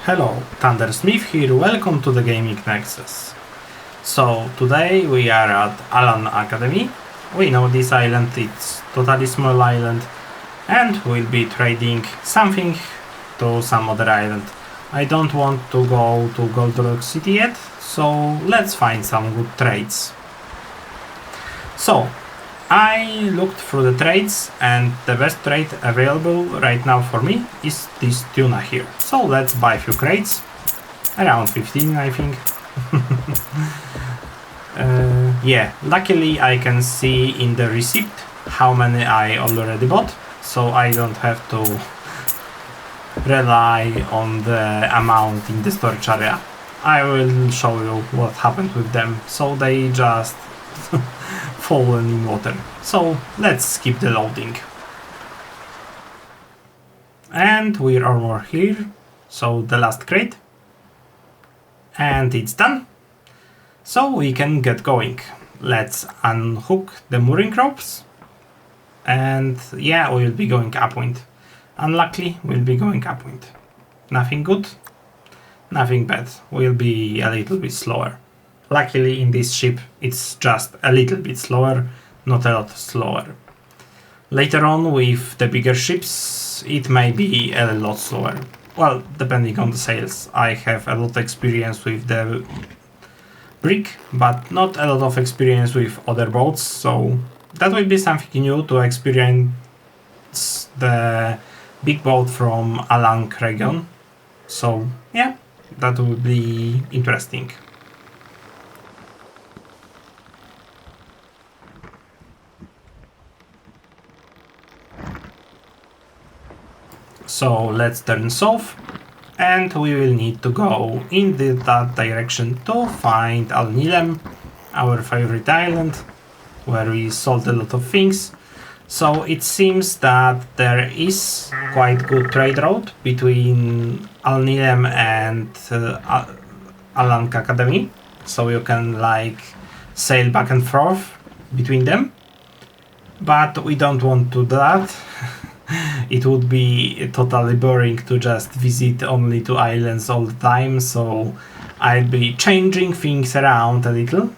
Hello, Thundersmith here, welcome to the Gaming Nexus. So, today we are at Alan Academy. We know this island, it's totally small island, and we'll be trading something to some other island. I don't want to go to Gold Rock City yet, so let's find some good trades. So, I looked through the trades, and the best trade available right now for me is this tuna here. So let's buy a few crates, around 15 I think. Yeah, luckily I can see in the receipt how many I already bought, so I don't have to rely on the amount in the storage area. I will show you what happened with them, so they just fallen in water. So let's skip the loading. And we're over here, so the last crate. And it's done. So we can get going. Let's unhook the mooring ropes. And yeah, we'll be going upwind. Unluckily, we'll be going upwind. Nothing good, nothing bad. We'll be a little bit slower. Luckily in this ship it's just a little bit slower, not a lot slower. Later on with the bigger ships it may be a lot slower. Well, depending on the sails. I have a lot of experience with the brig, but not a lot of experience with other boats, so that will be something new to experience the big boat from Alan region. So yeah, that would be interesting. So let's turn south, and we will need to go in that direction to find Alnilem, our favorite island, where we sold a lot of things. So it seems that there is quite good trade route between Alnilem and Alan Academy, so you can like sail back and forth between them, but we don't want to do that. It would be totally boring to just visit only two islands all the time, so I'll be changing things around a little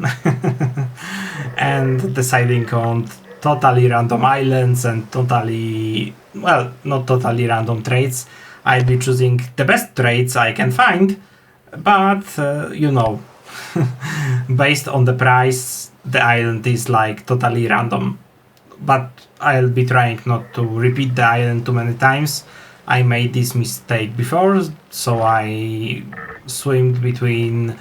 and deciding on totally random islands and totally, well, not totally random trades. I'll be choosing the best trades I can find, but you know, based on the price, the island is like totally random. But I'll be trying not to repeat the island too many times. I made this mistake before, so I swam between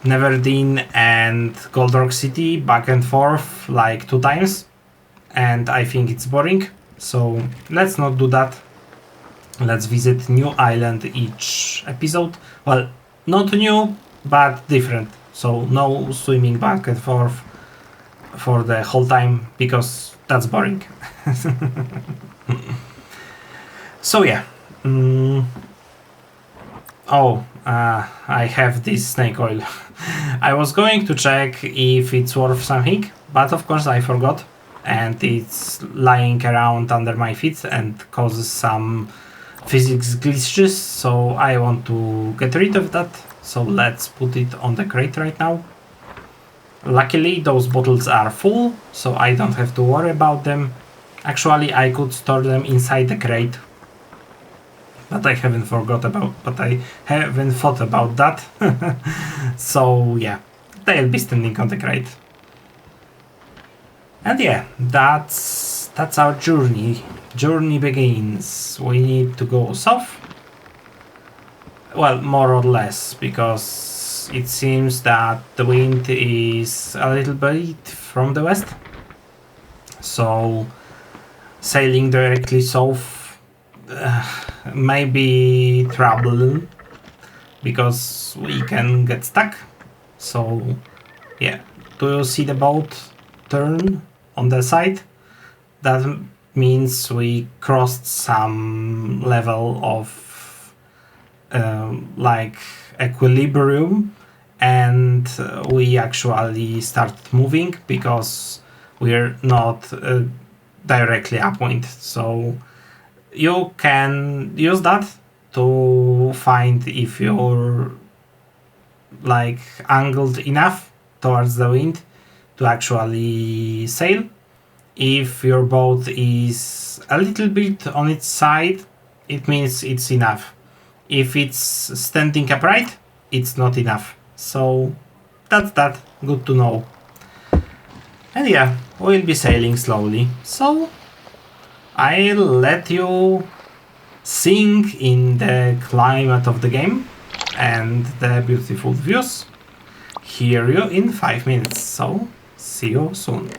Neverdeen and Gold Rock City back and forth like 2 times, and I think it's boring, so let's not do that. Let's visit new island each episode. Well, not new, but different, so no swimming back and forth for the whole time, because that's boring. So yeah. I have this snake oil. I was going to check if it's worth something, but of course I forgot, and it's lying around under my feet and causes some physics glitches, so I want to get rid of that. So let's put it on the crate right now. Luckily those bottles are full, so I don't have to worry about them. Actually I could store them inside the crate, but I haven't thought about that. So yeah, they'll be standing on the crate. And yeah, that's our journey. Journey begins. We need to go south. Well, more or less, because it seems that the wind is a little bit from the west, so sailing directly south may be trouble, because we can get stuck. So yeah, do you see the boat turn on the side? That means we crossed some level of like equilibrium, and we actually start moving because we're not directly upwind. So you can use that to find if you're like angled enough towards the wind to actually sail. If your boat is a little bit on its side, it means it's enough. If it's standing upright, it's not enough. So that's that. Good to know. And yeah, we'll be sailing slowly. So I'll let you sing in the climate of the game and the beautiful views. Hear you in 5 minutes. So see you soon.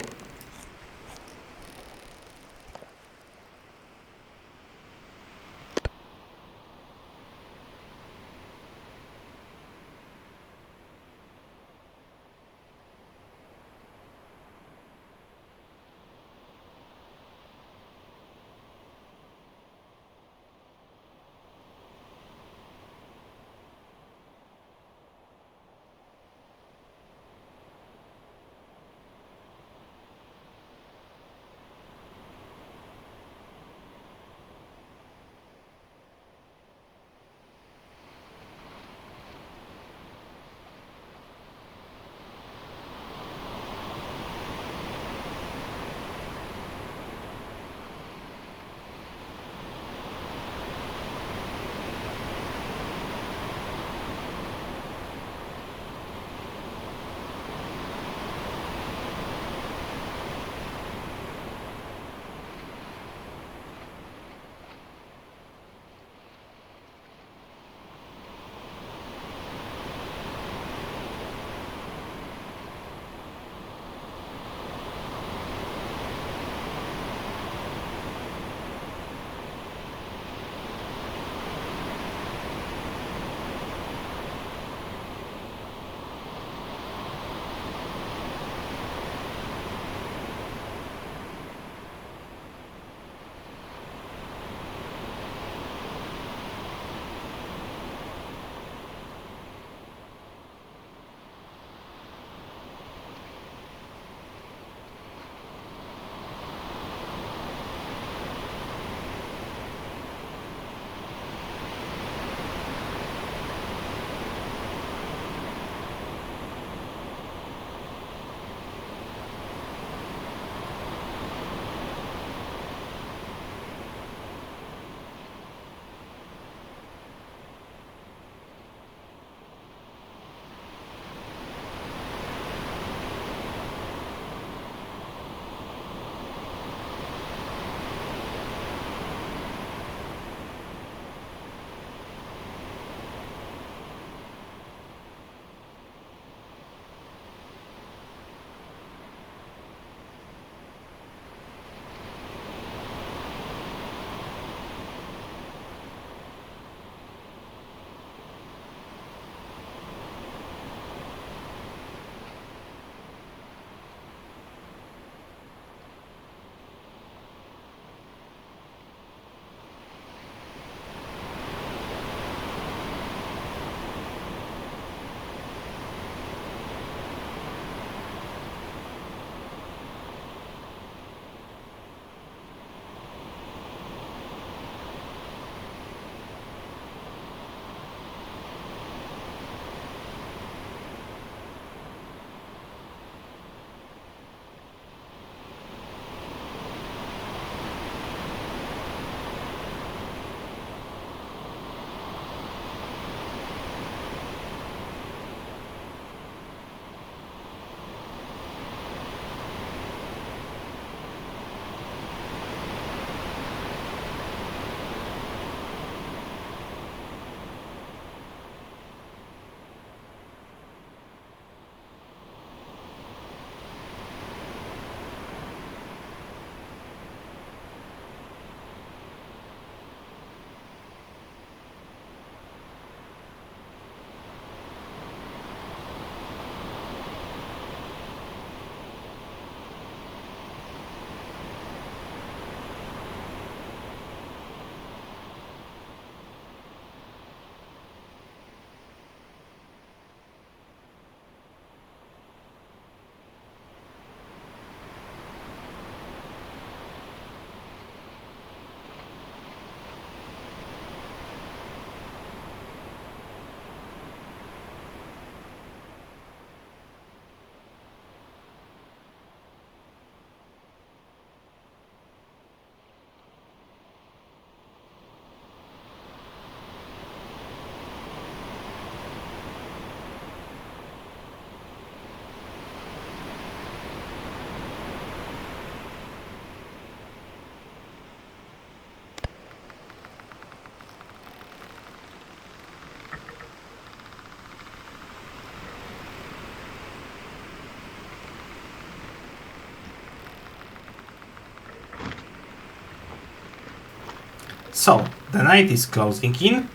So, the night is closing in.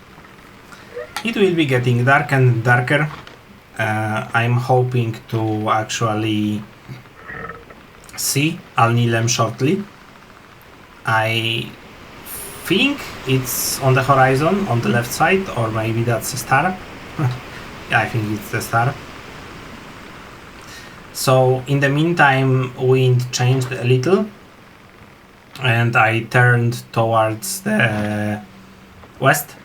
It will be getting darker and darker. I'm hoping to actually see Al-Nilem shortly. I think it's on the horizon, on the left side, or maybe that's a star. Yeah, I think it's the star. So in the meantime, wind changed a little, and I turned towards the west,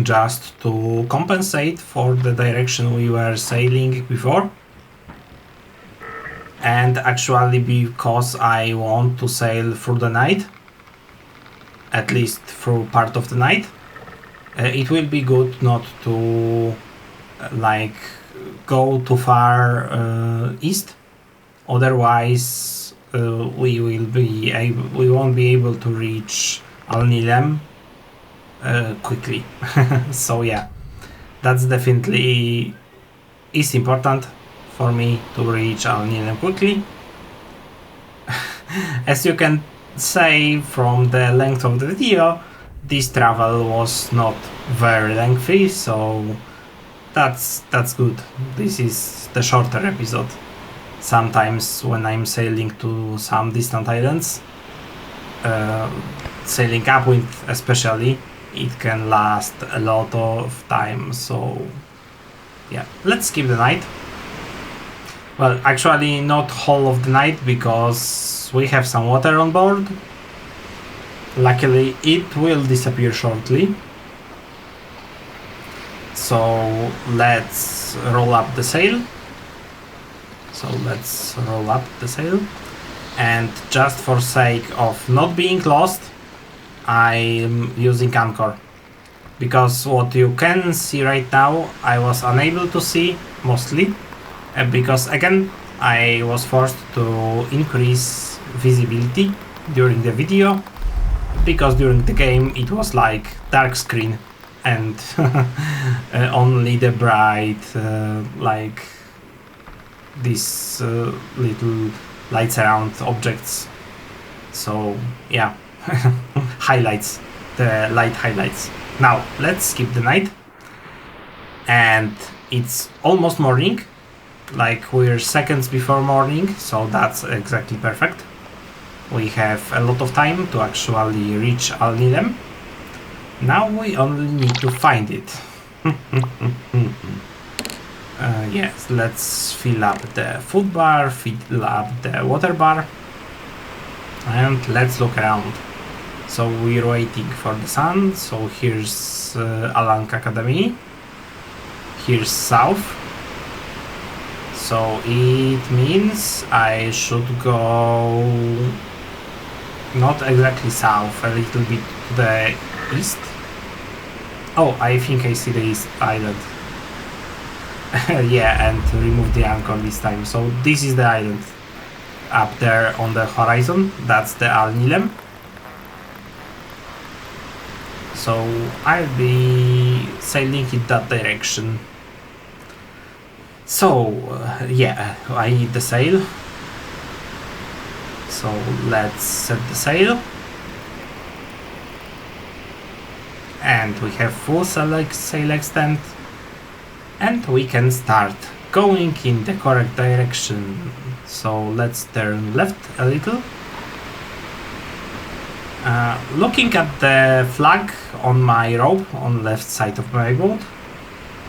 just to compensate for the direction we were sailing before. And actually because I want to sail through the night, at least through part of the night, it will be good not to like go too far east, otherwise we won't be able to reach Al-Nilem quickly. So yeah, that's definitely is important for me to reach Al-Nilem quickly. As you can say from the length of the video, this travel was not very lengthy, so that's good. This is the shorter episode. Sometimes when I'm sailing to some distant islands, sailing upwind especially, it can last a lot of time, so yeah, let's skip the night. Well, actually not whole of the night, because we have some water on board. Luckily it will disappear shortly. So let's roll up the sail. And just for sake of not being lost, I'm using anchor. Because what you can see right now, I was unable to see mostly. Because again, I was forced to increase visibility during the video, because during the game it was like dark screen and only the bright like these little lights around objects. So yeah, highlights, the light highlights. Now let's skip the night, and it's almost morning. Like we're seconds before morning, so that's exactly perfect. We have a lot of time to actually reach Al-Nilem. Now we only need to find it. Yes, let's fill up the food bar, fill up the water bar, and let's look around. So we're waiting for the sun. So here's Alank Academy. Here's south. So it means I should go not exactly south, a little bit to the east. Oh, I think I see the east island. Yeah, and remove the anchor this time. So this is the island up there on the horizon. That's the Al-Nilem. So I'll be sailing in that direction. So yeah, I need the sail. So let's set the sail. And we have full sail extent. And we can start going in the correct direction. So let's turn left a little. Looking at the flag on my rope on left side of my boat,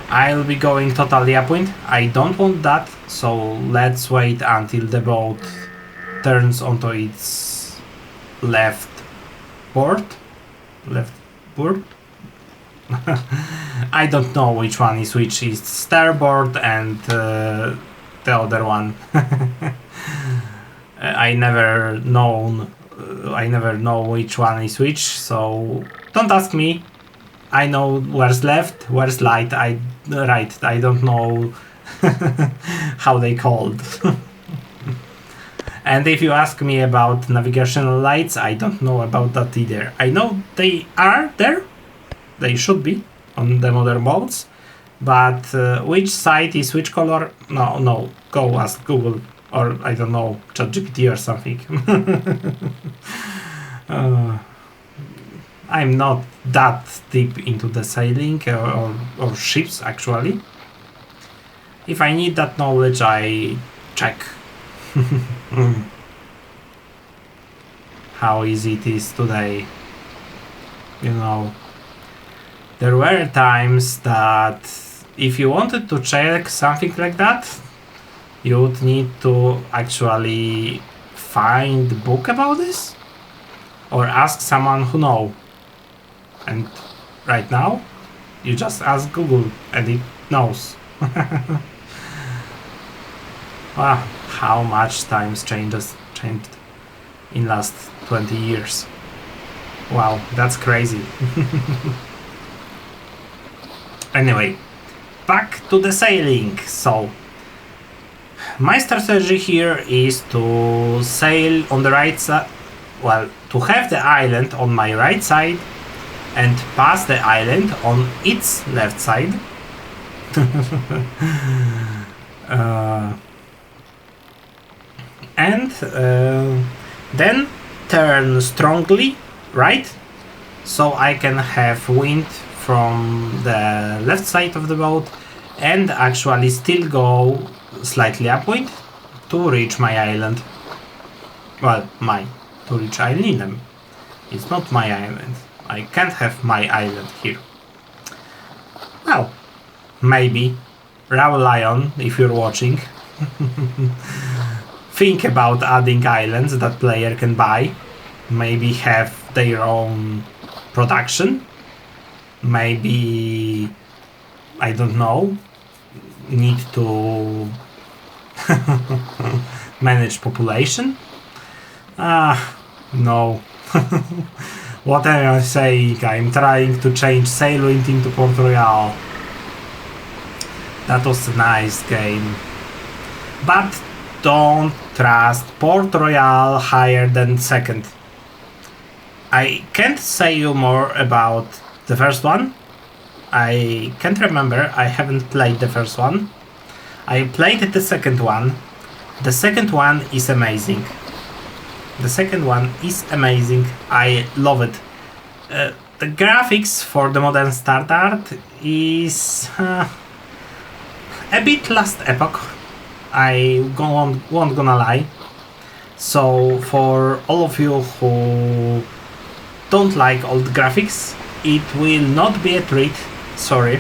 I'll be going totally upwind. I don't want that, so let's wait until the boat turns onto its left board. I don't know which one is which. Is starboard and the other one. I never know which one is which, so don't ask me. I know where's left, where's right. I don't know how they called. And if you ask me about navigational lights, I don't know about that either. I know they are there. They should be on the modern boats, but which side is which color? No. Go ask Google, or I don't know, ChatGPT or something. I'm not that deep into the sailing or ships actually. If I need that knowledge, I check how easy it is today. You know, there were times that if you wanted to check something like that, you would need to actually find a book about this or ask someone who knows. And right now, you just ask Google and it knows. Wow, how much times changed in last 20 years. Wow, that's crazy. Anyway, back to the sailing. So, my strategy here is to sail on the right side, well, to have the island on my right side and pass the island on its left side. And then turn strongly right, so I can have wind from the left side of the boat and actually still go slightly upwind to reach my island. Well, to reach Island. It's not my island. I can't have my island here. Well, maybe. Raw Lion, if you're watching. Think about adding islands that player can buy. Maybe have their own production. Maybe, I don't know, need to manage population. No. What am I saying? I'm trying to change Sailwind into Port Royal. That was a nice game. But don't trust Port Royal higher than second. I can't say you more about the first one. I can't remember. I haven't played the first one. I played the second one. The second one is amazing. The second one is amazing. I love it. The graphics for the modern standard is a bit last epoch. I won't gonna lie. So for all of you who don't like old graphics, it will not be a treat. Sorry.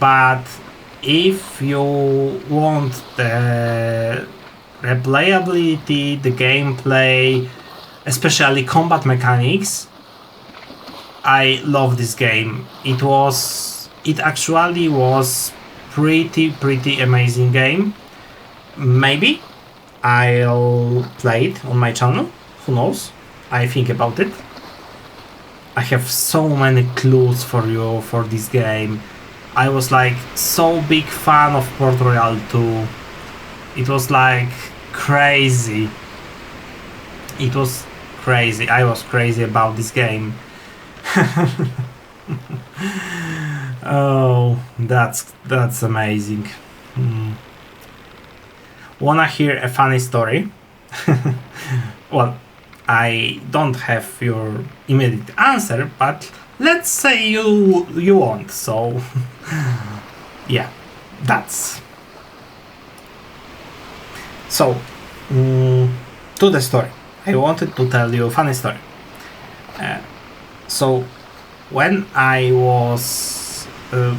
But if you want the replayability, the gameplay, especially combat mechanics, I love this game. It actually was pretty amazing game. Maybe I'll play it on my channel. Who knows? I think about it. I have so many clues for you for this game. I was like so big fan of Port Royal 2. It was like crazy. It was crazy. I was crazy about this game. Oh, that's amazing. Wanna hear a funny story? Well, I don't have your immediate answer, but let's say you want. So, yeah, that's. So, to the story. I wanted to tell you a funny story. So, when I was a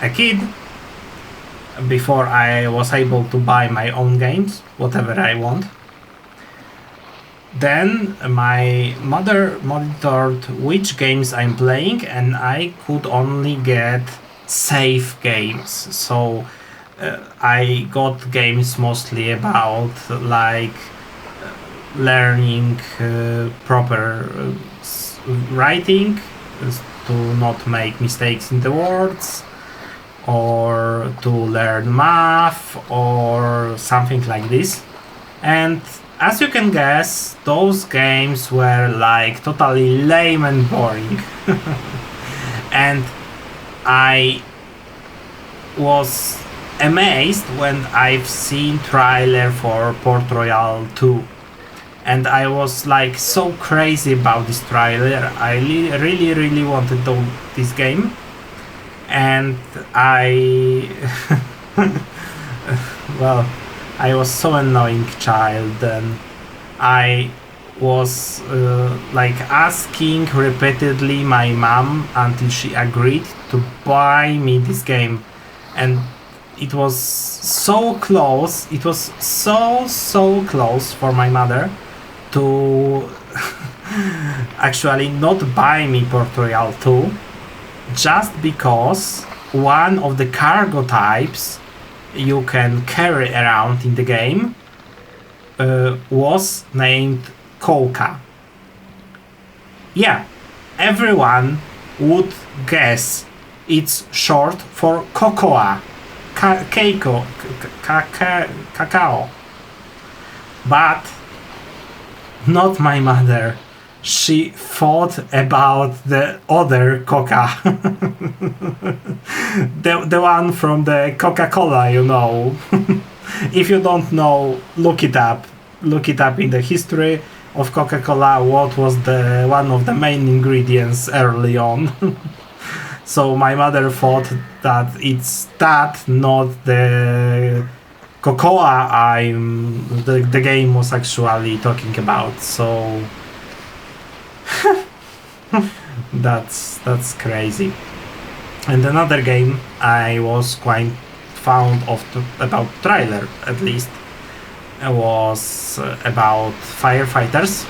kid, before I was able to buy my own games, whatever I want, then my mother monitored which games I'm playing, and I could only get safe games. So I got games mostly about like learning proper writing to not make mistakes in the words, or to learn math or something like this. And as you can guess, those games were like totally lame and boring. And I was amazed when I've seen trailer for Port Royal 2. and I was like so crazy about this trailer. I really wanted this game, and I well, I was so annoying child, and I was like asking repeatedly my mom until she agreed to buy me this game, and it was so close. It was so close for my mother to actually not buy me Port Royal 2, just because one of the cargo types you can carry around in the game was named Coca. Yeah, everyone would guess it's short for cocoa, cacao. But not my mother. She thought about the other Coca. the one from the Coca-Cola, you know. If you don't know, look it up. Look it up in the history of Coca-Cola, what was the one of the main ingredients early on. So my mother thought that it's that, not the cocoa the game was actually talking about. So that's crazy. And another game I was quite fond of about trailer, at least, was about firefighters.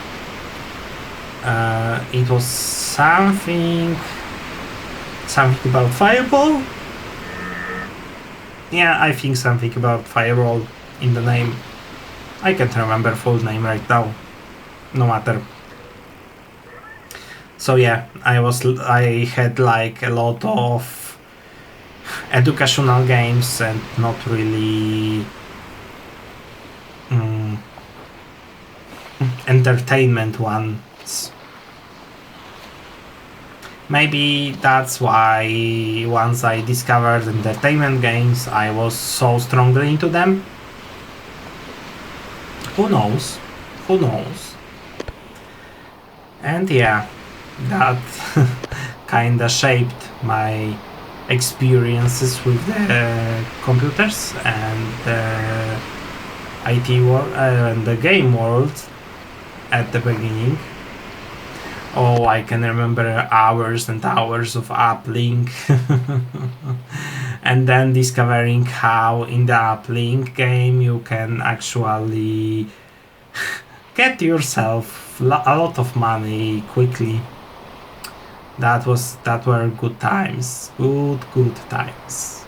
It was something about fireball. Yeah, I think something about fireball in the name. I can't remember full name right now. No matter. So yeah, I had like a lot of educational games and not really entertainment ones. Maybe that's why once I discovered entertainment games, I was so strongly into them. Who knows? Who knows? And yeah, that kinda shaped my experiences with the computers and the IT world and the game world at the beginning. Oh, I can remember hours and hours of uplink and then discovering how in the uplink game you can actually get yourself a lot of money quickly. That were good times. Good times.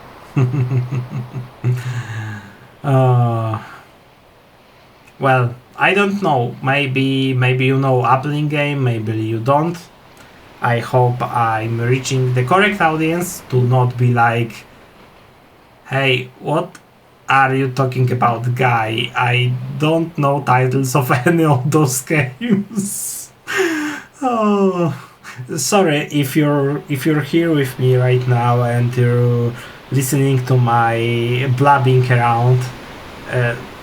Well, I don't know. Maybe you know uplink game, maybe you don't. I hope I'm reaching the correct audience to not be like, hey, what are you talking about, guy? I don't know titles of any of those games. Oh, sorry if you're here with me right now and you're listening to my blabbing around.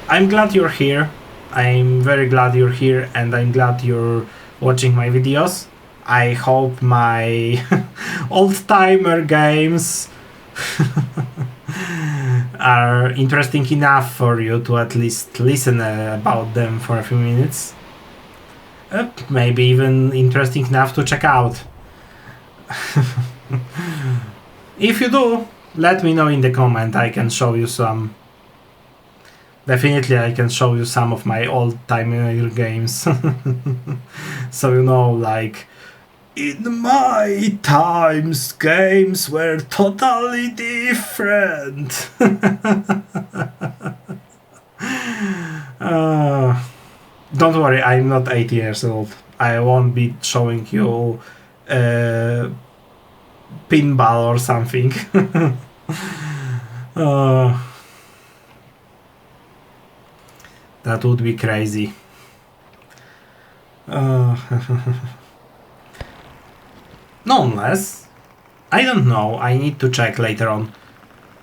I'm glad you're here. I'm very glad you're here, and I'm glad you're watching my videos. I hope my old-timer games are interesting enough for you to at least listen about them for a few minutes. Maybe even interesting enough to check out. If you do, let me know in the comment. I can show you some. Definitely I can show you some of my old-timer games. So you know, like, in my times games were totally different. Don't worry, I'm not 8 years old. I won't be showing you pinball or something. That would be crazy. Nonetheless, I don't know. I need to check later on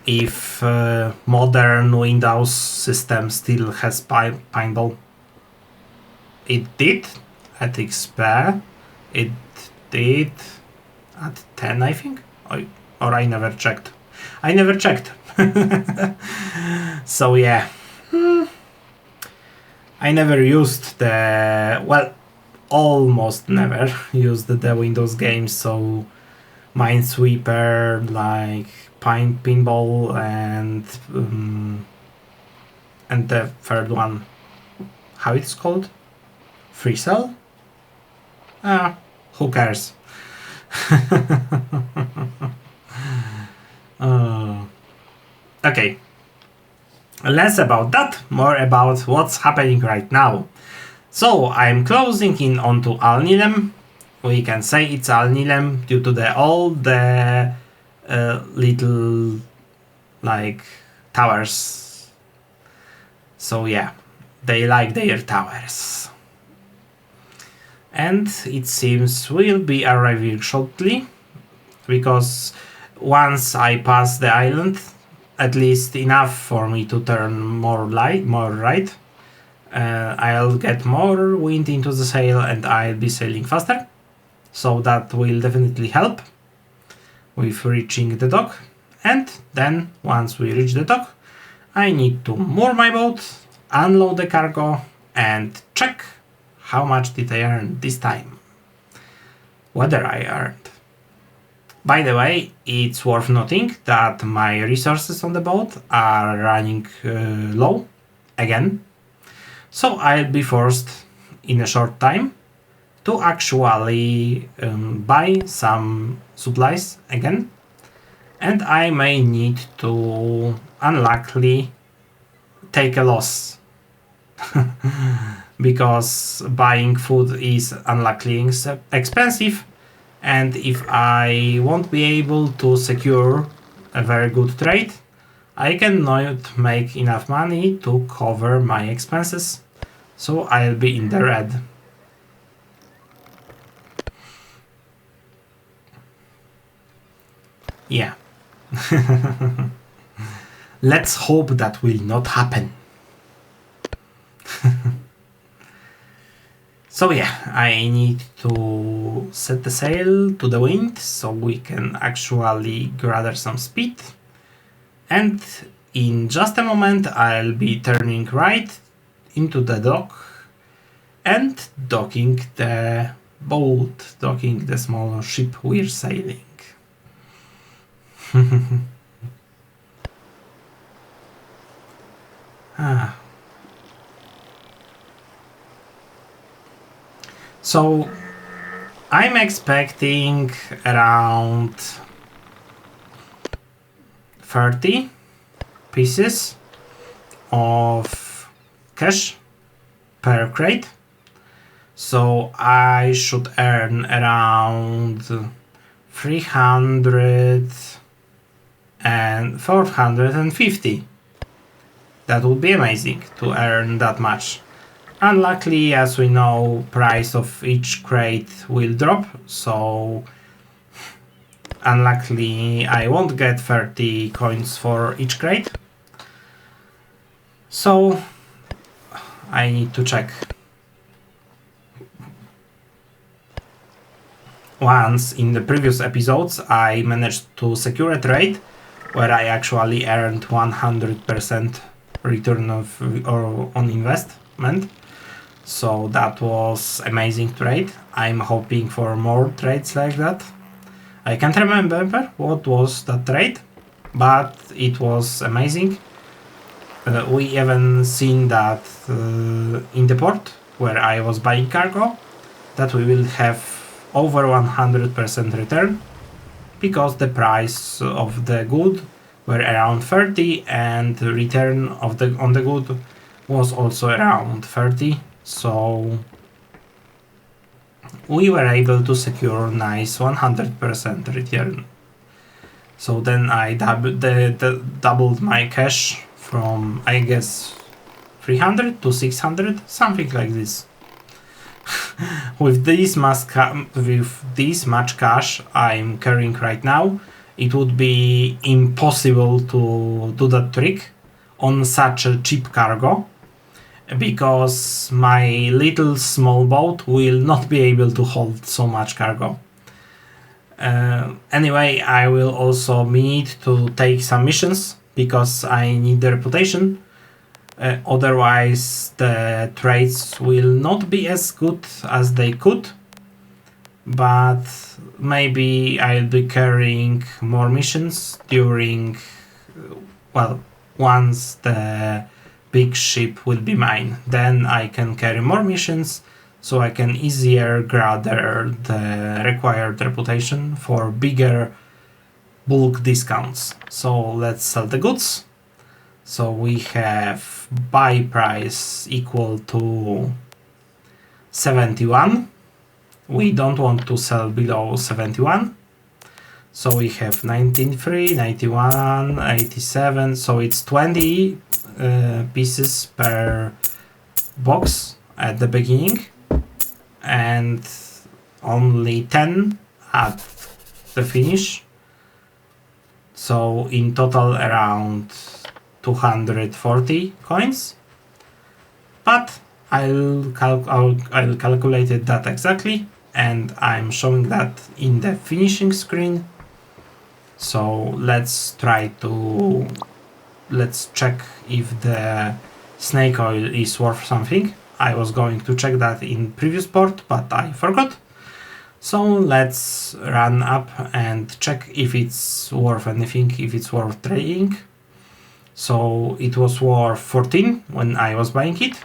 if modern Windows system still has pinball. it did at XP. It did at 10, I think. Or I never checked. I never checked. So yeah. I never used the... well, almost never used the Windows games, so Minesweeper, like Pinball, and the third one, how it's called? Free Cell? Who cares? Okay. Less about that, more about what's happening right now. So I'm closing in onto Alnilem. We can say it's Alnilem due to all the little like towers. So yeah, they like their towers. And it seems we'll be arriving shortly, because once I pass the island, at least enough for me to turn more right, I'll get more wind into the sail and I'll be sailing faster. So that will definitely help with reaching the dock. And then once we reach the dock, I need to moor my boat, unload the cargo, and check how much did I earn this time. Whether I earned. By the way, it's worth noting that my resources on the boat are running low again. So I'll be forced in a short time to actually buy some supplies again. And I may need to unluckily take a loss. Because buying food is unluckily expensive. And if I won't be able to secure a very good trade, I cannot make enough money to cover my expenses, so I'll be in the red. Yeah. Let's hope that will not happen. So yeah, I need to set the sail to the wind so we can actually gather some speed. And in just a moment I'll be turning right into the dock and docking the boat, docking the small ship we're sailing. So I'm expecting around 30 pieces of cash per crate. So I should earn around 300 and 450. That would be amazing to earn that much. Unluckily, as we know, price of each crate will drop, so unluckily I won't get 30 coins for each crate. So I need to check. Once in the previous episodes I managed to secure a trade where I actually earned 100% return on investment. So that was amazing trade. I'm hoping for more trades like that. I can't remember what was that trade, but it was amazing. We even seen that in the port where I was buying cargo, that we will have over 100% return, because the price of the good were around 30 and the return of on the good was also around 30. So we were able to secure nice 100% return. So then I doubled my cash from, I guess, 300 to 600, something like this. With this much cash I'm carrying right now, it would be impossible to do that trick on such a cheap cargo. because my little small boat will not be able to hold so much cargo. Anyway, I will also need to take some missions because I need the reputation. Otherwise, the trades will not be as good as they could. But maybe I'll be carrying more missions during, well, once the big ship will be mine. Then I can carry more missions, so I can easier gather the required reputation for bigger bulk discounts. So let's sell the goods. So we have buy price equal to 71. We don't want to sell below 71. So we have 19.3, 91, 87. So it's 20 pieces per box at the beginning. And only 10 at the finish. So in total around 240 coins. But I'll calculate that exactly, and I'm showing that in the finishing screen. So let's check if the snake oil is worth something. I was going to check that in previous port, but I forgot. So let's run up and check if it's worth anything, if it's worth trading. So it was worth 14 when I was buying it,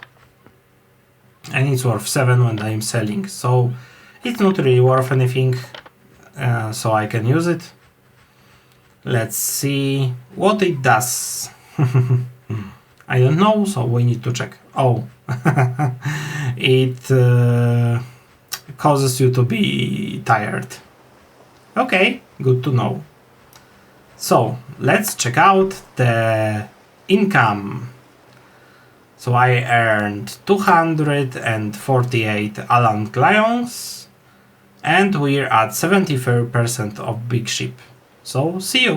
and it's worth 7 when I'm selling. So it's not really worth anything, so I can use it. Let's see what it does. I don't know, so we need to check. Oh, it causes you to be tired. Okay, good to know. So let's check out the income. So I earned 248 Alan Clions, and we're at 73% of big ship. So see you.